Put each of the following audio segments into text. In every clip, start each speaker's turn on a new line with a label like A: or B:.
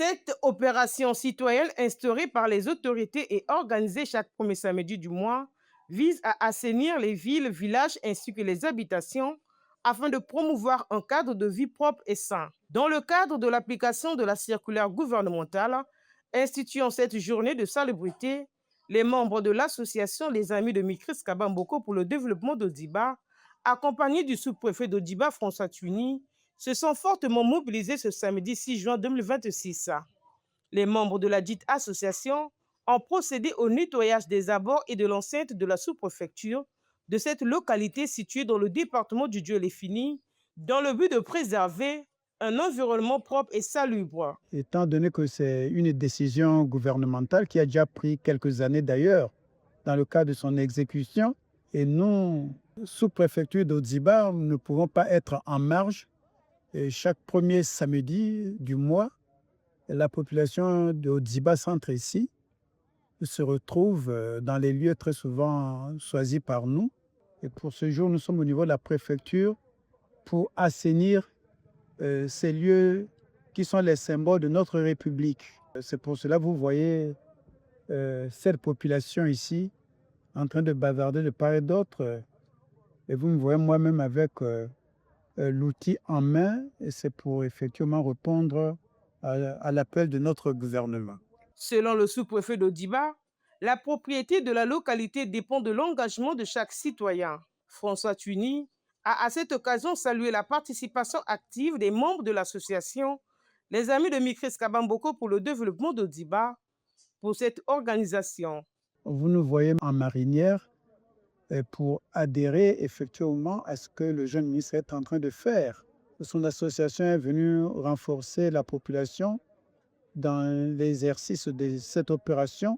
A: Cette opération citoyenne instaurée par les autorités et organisée chaque premier samedi du mois vise à assainir les villes, villages ainsi que les habitations afin de promouvoir un cadre de vie propre et sain. Dans le cadre de l'application de la circulaire gouvernementale instituant cette journée de salubrité, les membres de l'association Les Amis de Mikris Kabamboko pour le développement d'Odiba, accompagnés du sous-préfet d'Odiba François Tuni, se sont fortement mobilisés ce samedi 6 juin 2026. Les membres de la dite association ont procédé au nettoyage des abords et de l'enceinte de la sous-préfecture de cette localité située dans le département du Dieulefini, dans le but de préserver un environnement propre et salubre.
B: Étant donné que c'est une décision gouvernementale qui a déjà pris quelques années d'ailleurs dans le cadre de son exécution, et nous, sous-préfecture d'Odiba, ne pouvons pas être en marge. Et chaque premier samedi du mois, la population d'Odiba Centre ici se retrouve dans les lieux très souvent choisis par nous. Et pour ce jour, nous sommes au niveau de la préfecture pour assainir ces lieux qui sont les symboles de notre République. C'est pour cela que vous voyez cette population ici en train de bavarder de part et d'autre. Et vous me voyez moi-même avec l'outil en main, et c'est pour effectivement répondre à l'appel de notre gouvernement.
A: Selon le sous-préfet d'Odiba, la propriété de la localité dépend de l'engagement de chaque citoyen. François Tuni a à cette occasion salué la participation active des membres de l'association Les Amis de Mikris Kabamboko pour le développement d'Odiba pour cette organisation.
B: Vous nous voyez en marinière pour adhérer effectivement à ce que le jeune ministre est en train de faire. Son association est venue renforcer la population dans l'exercice de cette opération.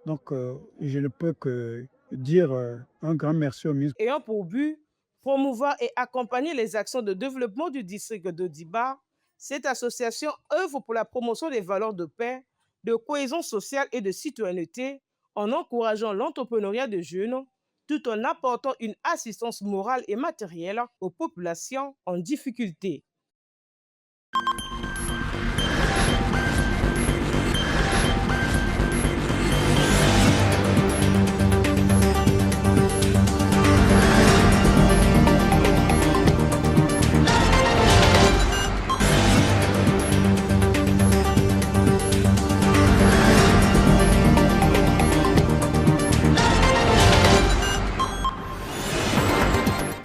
B: Donc, je ne peux que dire un grand merci au ministre.
A: Ayant pour but promouvoir et accompagner les actions de développement du district d'Odiba, cette association œuvre pour la promotion des valeurs de paix, de cohésion sociale et de citoyenneté en encourageant l'entrepreneuriat de jeunes tout en apportant une assistance morale et matérielle aux populations en difficulté.